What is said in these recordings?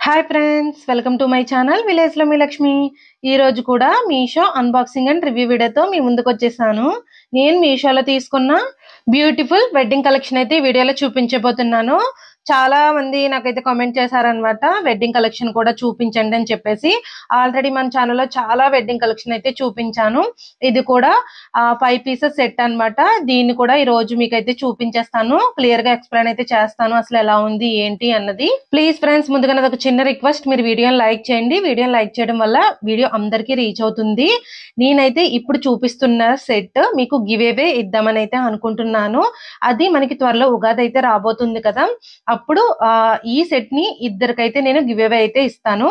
Hi friends, welcome to my channel village లో మీ లక్ష్మి. ఈ రోజు కూడా మీషో అన్బాక్సింగ్ అండ్ రివ్యూ వీడియోతో మీ ముందుకు వచ్చేసాను. నేను మీషోలో తీసుకున్న బ్యూటిఫుల్ వెడ్డింగ్ కలెక్షన్ అయితే ఈ వీడియోలో చూపించబోతున్నాను. చాలా మంది నాకైతే కామెంట్ చేశారనమాట, వెడ్డింగ్ కలెక్షన్ కూడా చూపించండి అని చెప్పేసి. ఆల్రెడీ మన ఛానల్లో చాలా వెడ్డింగ్ కలెక్షన్ అయితే చూపించాను. ఇది కూడా 5 పీసెస్ సెట్ అన్నమాట. దీన్ని కూడా ఈ రోజు మీకైతే చూపించేస్తాను, క్లియర్ గా ఎక్స్ప్లెయిన్ అయితే చేస్తాను అసలు ఎలా ఉంది ఏంటి అన్నది. ప్లీజ్ ఫ్రెండ్స్, ముందుగా నాది ఒక చిన్న రిక్వెస్ట్, మీరు వీడియోని లైక్ చేయండి. వీడియోని లైక్ చేయడం వల్ల వీడియో అందరికీ రీచ్ అవుతుంది. నేనైతే ఇప్పుడు చూపిస్తున్న సెట్ మీకు గివ్ అవే ఇద్దామని అయితే అనుకుంటున్నాను. అది మనకి త్వరలో ఉగాది అయితే రాబోతుంది కదా, అప్పుడు ఈ సెట్ ని ఇద్దరికైతే నేను గివ్ అవే అయితే ఇస్తాను.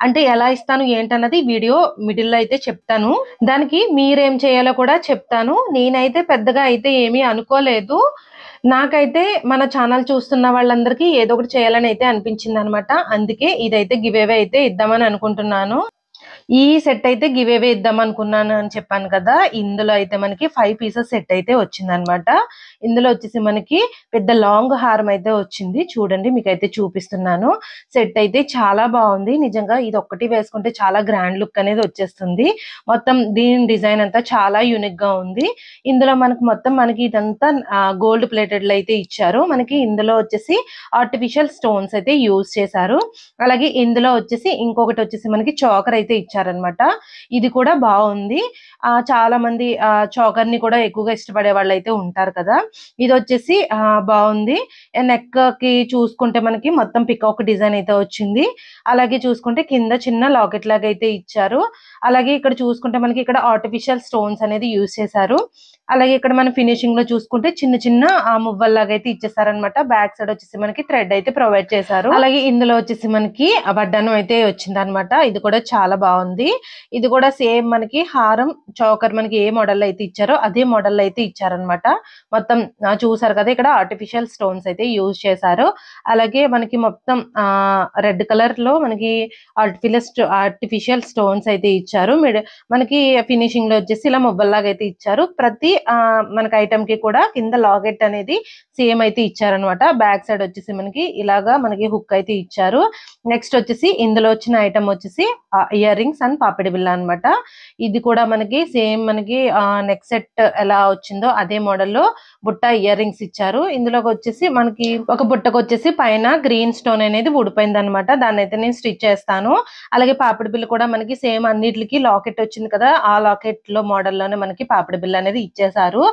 అంటే ఎలా ఇస్తాను ఏంటన్నది వీడియో మిడిల్ లో అయితే చెప్తాను. దానికి మీరేం చేయాలో కూడా చెప్తాను. నేనైతే పెద్దగా అయితే ఏమీ అనుకోలేదు. నాకైతే మన ఛానల్ చూస్తున్న వాళ్ళందరికీ ఏదో ఒకటి చేయాలని అయితే అనిపించింది అనమాట. అందుకే ఇదైతే గివ్ అవే అయితే ఇద్దామని అనుకుంటున్నాను. ఈ సెట్ అయితే గివ్ అవే ఇద్దాం అనుకున్నాను అని చెప్పాను కదా. ఇందులో అయితే మనకి 5 పీసెస్ సెట్ అయితే వచ్చింది అనమాట. ఇందులో వచ్చేసి మనకి పెద్ద లాంగ్ హారం అయితే వచ్చింది. చూడండి, మీకైతే చూపిస్తున్నాను. సెట్ అయితే చాలా బాగుంది నిజంగా. ఇది ఒక్కటి వేసుకుంటే చాలా గ్రాండ్ లుక్ అనేది వచ్చేస్తుంది. మొత్తం దీని డిజైన్ అంతా చాలా యూనిక్ గా ఉంది. ఇందులో మనకి ఇదంతా గోల్డ్ ప్లేటెడ్ అయితే ఇచ్చారు. మనకి ఇందులో వచ్చేసి ఆర్టిఫిషియల్ స్టోన్స్ అయితే యూజ్ చేశారు. అలాగే ఇందులో వచ్చేసి ఇంకొకటి వచ్చేసి మనకి చాకర్ అయితే ఇచ్చారనమాట. ఇది కూడా బాగుంది. చాలా మంది చాకర్ ని కూడా ఎక్కువగా ఇష్టపడే వాళ్ళు అయితే ఉంటారు కదా. ఇది వచ్చేసి బాగుంది. నెక్ కి చూసుకుంటే మనకి మొత్తం పికాక్ డిజైన్ అయితే వచ్చింది. అలాగే చూసుకుంటే కింద చిన్న లాకెట్ లాగా అయితే ఇచ్చారు. అలాగే ఇక్కడ చూసుకుంటే మనకి ఇక్కడ ఆర్టిఫిషియల్ స్టోన్స్ అనేది యూజ్ చేశారు. అలాగే ఇక్కడ మన ఫినిషింగ్ లో చూసుకుంటే చిన్న చిన్న మువ్వల్లాగా అయితే ఇచ్చేసారనమాట. బ్యాక్ సైడ్ వచ్చేసి మనకి థ్రెడ్ అయితే ప్రొవైడ్ చేశారు. అలాగే ఇందులో వచ్చేసి మనకి వడ్డానం అయితే వచ్చింది అనమాట. ఇది కూడా చాలా బాగుంది. ఇది కూడా సేమ్ మనకి హారం చౌకర్ మనకి ఏ మోడల్ అయితే ఇచ్చారో అదే మోడల్ అయితే ఇచ్చారనమాట. మొత్తం చూసారు కదా, ఇక్కడ ఆర్టిఫిషియల్ స్టోన్స్ అయితే యూజ్ చేశారు. అలాగే మనకి మొత్తం రెడ్ కలర్ లో మనకి ఆర్టిఫిషియల్ స్టోన్స్ అయితే ఇచ్చారు. మనకి ఫినిషింగ్ లో వచ్చేసి ఇలా మువ్వల్లాగా అయితే ఇచ్చారు. ప్రతి మనకి ఐటమ్ కి కూడా కింద లాకెట్ అనేది సేమ్ అయితే ఇచ్చారనమాట. బ్యాక్ సైడ్ వచ్చేసి మనకి ఇలాగా మనకి హుక్ అయితే ఇచ్చారు. నెక్స్ట్ వచ్చేసి ఇందులో వచ్చిన ఐటమ్ వచ్చేసి ఇయర్ రింగ్స్ అండ్ పాపిడి బిళ్ళ అనమాట. ఇది కూడా మనకి సేమ్ మనకి నెక్ సెట్ ఎలా వచ్చిందో అదే మోడల్లో బుట్ట ఇయర్ రింగ్స్ ఇచ్చారు. ఇందులోకి వచ్చేసి మనకి ఒక బుట్టకు వచ్చేసి పైన గ్రీన్ స్టోన్ అనేది ఊడిపోయింది అనమాట. దాన్ని అయితే నేను స్టిచ్ చేస్తాను. అలాగే పాపిడి బిళ్ళ కూడా మనకి సేమ్ అన్నిటికి లాకెట్ వచ్చింది కదా, ఆ లాకెట్ లో మోడల్ లోనే మనకి పాపిడి బిళ్ళ అనేది ఇచ్చేసారు.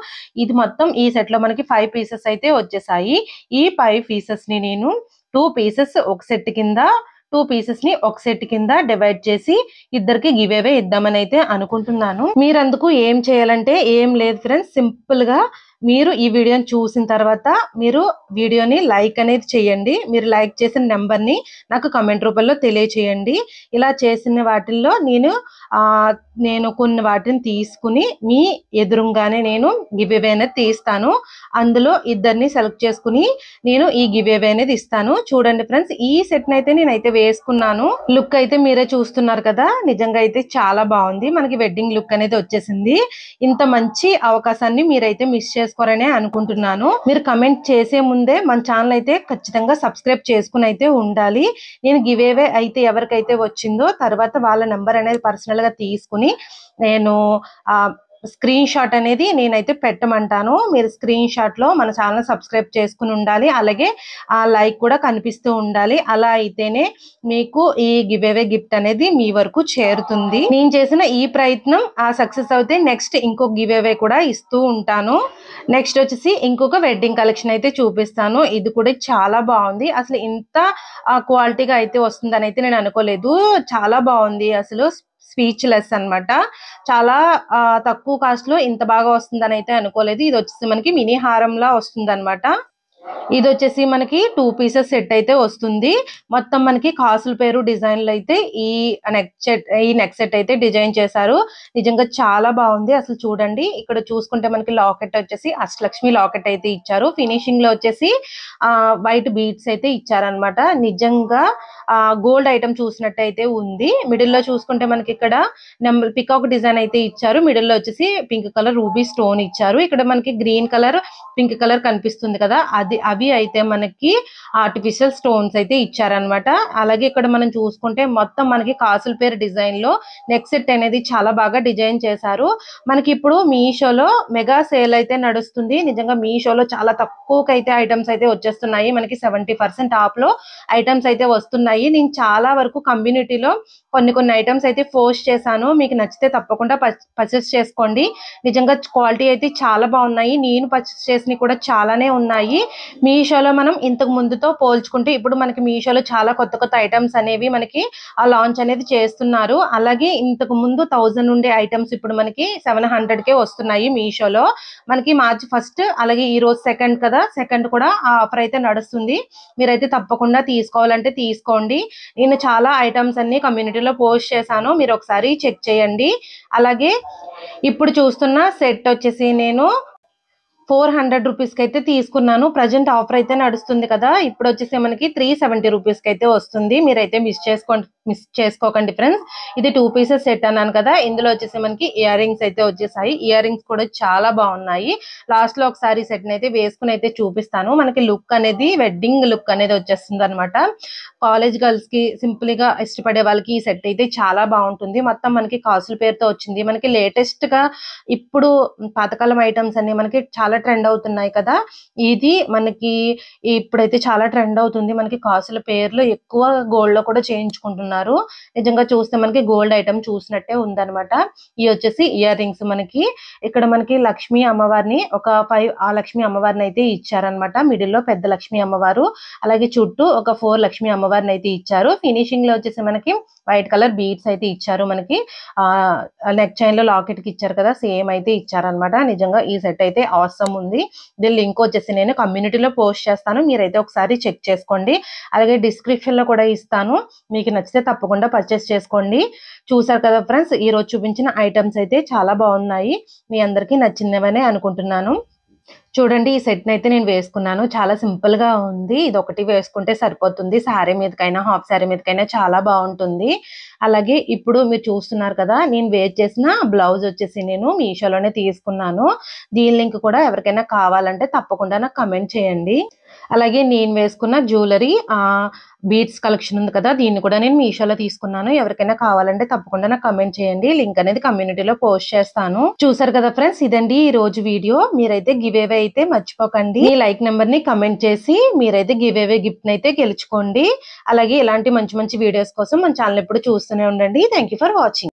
ఇది మొత్తం ఈ సెట్ లో మనకి 5 పీసెస్ అయితే వచ్చేసాయి. ఈ 5 పీసెస్ ని నేను 2 పీసెస్ ఒక సెట్ కింద 2 పీసెస్ ని ఒక సెట్ కింద డివైడ్ చేసి ఇద్దరికి గివ్ అవే ఇద్దామని అయితే అనుకుంటున్నాను. మీరు అందుకు ఏం చేయాలంటే ఏం లేదు ఫ్రెండ్స్, సింపుల్ గా మీరు ఈ వీడియోని చూసిన తర్వాత మీరు వీడియోని లైక్ అనేది చేయండి. మీరు లైక్ చేసిన నెంబర్ ని నాకు కమెంట్ రూపంలో తెలియచేయండి. ఇలా చేసిన వాటిల్లో నేను కొన్ని వాటిని తీసుకుని మీ ఎదురుగానే నేను గివ్ అవే అనేది తీస్తాను. అందులో ఇద్దరిని సెలెక్ట్ చేసుకుని నేను ఈ గివ్ అవే అనేది ఇస్తాను. చూడండి ఫ్రెండ్స్, ఈ సెట్ ని అయితే నేనైతే వేసుకున్నాను. లుక్ అయితే మీరే చూస్తున్నారు కదా, నిజంగా అయితే చాలా బాగుంది. మనకి వెడ్డింగ్ లుక్ అనేది వచ్చేసింది. ఇంత మంచి అవకాశాన్ని మీరైతే మిస్ చేసుకోరనే అనుకుంటున్నాను. మీరు కమెంట్ చేసే ముందే మన ఛానల్ అయితే ఖచ్చితంగా సబ్స్క్రైబ్ చేసుకుని అయితే ఉండాలి. నేను గివ్ అవే అయితే ఎవరికైతే వచ్చిందో తర్వాత వాళ్ళ నెంబర్ అనేది పర్సనల్ గా తీసుకుని నేను స్క్రీన్ షాట్ అనేది నేనైతే పెట్టమంటాను. మీరు స్క్రీన్ షాట్ లో మన ఛానల్ సబ్స్క్రైబ్ చేసుకుని ఉండాలి. అలాగే ఆ లైక్ కూడా కనిపిస్తూ ఉండాలి. అలా అయితేనే మీకు ఈ గివ్ అవే గిఫ్ట్ అనేది మీ వరకు చేరుతుంది. నేను చేసిన ఈ ప్రయత్నం సక్సెస్ అవుతే నెక్స్ట్ ఇంకొక గివ్ అవే కూడా ఇస్తూ ఉంటాను. నెక్స్ట్ వచ్చేసి ఇంకొక వెడ్డింగ్ కలెక్షన్ అయితే చూపిస్తాను. ఇది కూడా చాలా బాగుంది. అసలు ఇంత క్వాలిటీగా అయితే వస్తుందని అయితే నేను అనుకోలేదు. చాలా బాగుంది. అసలు స్పీచ్ లెస్ అనమాట. చాలా తక్కువ కాస్ట్ లో ఇంత బాగా వస్తుందని అయితే అనుకోలేదు. ఇది వచ్చేసి మనకి మినీ హారంలా వస్తుంది అనమాట. ఇది వచ్చేసి మనకి 2 పీసెస్ సెట్ అయితే వస్తుంది. మొత్తం మనకి కాసుల పేరు డిజైన్లు అయితే ఈ నెక్ సెట్ అయితే డిజైన్ చేశారు. నిజంగా చాలా బాగుంది. అసలు చూడండి, ఇక్కడ చూసుకుంటే మనకి లాకెట్ వచ్చేసి అష్టలక్ష్మి లాకెట్ అయితే ఇచ్చారు. ఫినిషింగ్ లో వచ్చేసి వైట్ బీడ్స్ అయితే ఇచ్చారనమాట. నిజంగా గోల్డ్ ఐటమ్ చూసినట్టయితే ఉంది. మిడిల్ లో చూసుకుంటే మనకి ఇక్కడ పికాక్ డిజైన్ అయితే ఇచ్చారు. మిడిల్ లో వచ్చేసి పింక్ కలర్ రూబీ స్టోన్ ఇచ్చారు. ఇక్కడ మనకి గ్రీన్ కలర్ పింక్ కలర్ కనిపిస్తుంది కదా, అది అవి అయితే మనకి ఆర్టిఫిషియల్ స్టోన్స్ అయితే ఇచ్చారనమాట. అలాగే ఇక్కడ మనం చూసుకుంటే మొత్తం మనకి కాసుల పేరు డిజైన్ లో నెక్ సెట్ అనేది చాలా బాగా డిజైన్ చేశారు. మనకి ఇప్పుడు మీషోలో మెగా సేల్ అయితే నడుస్తుంది. నిజంగా మీషోలో చాలా తక్కువకైతే ఐటమ్స్ అయితే వచ్చేస్తున్నాయి. మనకి 70% ఆఫ్ లో ఐటమ్స్ అయితే వస్తున్నాయి. నేను చాలా వరకు కమ్యూనిటీలో కొన్ని ఐటమ్స్ అయితే పోస్ట్ చేశాను. మీకు నచ్చితే తప్పకుండా పర్చేస్ చేసుకోండి. నిజంగా క్వాలిటీ అయితే చాలా బాగున్నాయి. నేను పర్చేస్ చేసినవి కూడా చాలానే ఉన్నాయి. మీషోలో మనం ఇంతకు ముందుతో పోల్చుకుంటే ఇప్పుడు మనకి మీషోలో చాలా కొత్త ఐటమ్స్ అనేవి మనకి ఆ లాంచ్ అనేది చేస్తున్నారు. అలాగే ఇంతకు ముందు 1000 ఉండే ఐటమ్స్ ఇప్పుడు మనకి 700కే వస్తున్నాయి మీషోలో. మనకి మార్చి 1 అలాగే ఈ రోజు 2 కదా, 2 కూడా ఆ ఆఫర్ అయితే నడుస్తుంది. మీరైతే తప్పకుండా తీసుకోవాలంటే తీసుకోండి. నేను చాలా ఐటమ్స్ అన్ని కమ్యూనిటీలో పోస్ట్ చేశాను, మీరు ఒకసారి చెక్ చేయండి. అలాగే ఇప్పుడు చూస్తున్న సెట్ వచ్చేసి నేను 400 రూపీస్ కి అయితే తీసుకున్నాను. ప్రజెంట్ ఆఫర్ అయితే నడుస్తుంది కదా, ఇప్పుడు వచ్చేసి మనకి 370 రూపీస్ కి అయితే వస్తుంది. మీరైతే మిస్ చేసుకోకండి ఫ్రెండ్స్. ఇది 2 పీసెస్ సెట్ అన్నాను కదా, ఇందులో వచ్చేసి మనకి ఇయర్ రింగ్స్ అయితే వచ్చేసాయి. ఇయర్ రింగ్స్ కూడా చాలా బాగున్నాయి. లాస్ట్ లో ఒకసారి సెట్ అయితే వేసుకుని అయితే చూపిస్తాను. మనకి లుక్ అనేది వెడ్డింగ్ లుక్ అనేది వచ్చేస్తుంది అనమాట. కాలేజ్ గర్ల్స్ కి సింపుల్ గా ఇష్టపడే వాళ్ళకి ఈ సెట్ అయితే చాలా బాగుంటుంది. మొత్తం మనకి కాసుల పేరుతో వచ్చింది. మనకి లేటెస్ట్ గా ఇప్పుడు పాతకాలం ఐటమ్స్ అన్ని మనకి చాలా ట్రెండ్ అవుతున్నాయి కదా, ఇది మనకి ఇప్పుడైతే చాలా ట్రెండ్ అవుతుంది. మనకి కాసుల పేర్లు ఎక్కువ గోల్డ్ లో కూడా చేయించుకుంటున్నారు. నిజంగా చూస్తే మనకి గోల్డ్ ఐటమ్ చూసినట్టే ఉందన్నమాట. ఇవి వచ్చేసి ఇయర్ రింగ్స్. మనకి ఇక్కడ మనకి లక్ష్మీ అమ్మవారిని ఒక 5 ఆ లక్ష్మీ అమ్మవారిని అయితే ఇచ్చారనమాట. మిడిల్ లో పెద్ద లక్ష్మీ అమ్మవారు, అలాగే చుట్టూ ఒక 4 లక్ష్మీ అమ్మవారిని అయితే ఇచ్చారు. ఫినిషింగ్ లో వచ్చేసి మనకి వైట్ కలర్ బీడ్స్ అయితే ఇచ్చారు. మనకి నెక్ చైన్ లో లాకెట్ కి ఇచ్చారు కదా, సేమ్ అయితే ఇచ్చారనమాట. నిజంగా ఈ సెట్ అయితే అవసరం ఉంది. దీని లింక్ వచ్చేసి నేను కమ్యూనిటీలో పోస్ట్ చేస్తాను, మీరైతే ఒకసారి చెక్ చేసుకోండి. అలాగే డిస్క్రిప్షన్ లో కూడా ఇస్తాను, మీకు నచ్చితే తప్పకుండా పర్చేస్ చేసుకోండి. చూసారు కదా ఫ్రెండ్స్, ఈ రోజు చూపించిన ఐటమ్స్ అయితే చాలా బాగున్నాయి. మీ అందరికీ నచ్చిందేమని అనుకుంటున్నాను. చూడండి, ఈ సెట్ అయితే నేను వేసుకున్నాను. చాలా సింపుల్ గా ఉంది. ఇది ఒకటి వేసుకుంటే సరిపోతుంది. శారీ మీదకైనా హాఫ్ శారీ మీదకైనా చాలా బాగుంటుంది. అలాగే ఇప్పుడు మీరు చూస్తున్నారు కదా, నేను వేర్ చేసిన బ్లౌజ్ వచ్చేసి నేను మీషోలోనే తీసుకున్నాను. దీని లింక్ కూడా ఎవరికైనా కావాలంటే తప్పకుండా నాకు కమెంట్ చేయండి. అలాగే నేను వేసుకున్న జ్యువెలరీ బీడ్స్ కలెక్షన్ ఉంది కదా, దీన్ని కూడా నేను మీషోలో తీసుకున్నాను. ఎవరికైనా కావాలంటే తప్పకుండా నాకు కమెంట్ చేయండి. లింక్ అనేది కమ్యూనిటీలో పోస్ట్ చేస్తాను. చూసారు కదా ఫ్రెండ్స్, ఇదండి ఈ రోజు వీడియో. మీరైతే గివ్ అవే అయితే మర్చిపోకండి. మీ లైక్ నెంబర్ ని కమెంట్ చేసి మీరైతే గివ్ అవే గిఫ్ట్ ని అయితే గెలుచుకోండి. అలాగే ఇలాంటి మంచి వీడియోస్ కోసం మన ఛానల్ ఎప్పుడు చూస్తూనే ఉండండి. Thank you for watching.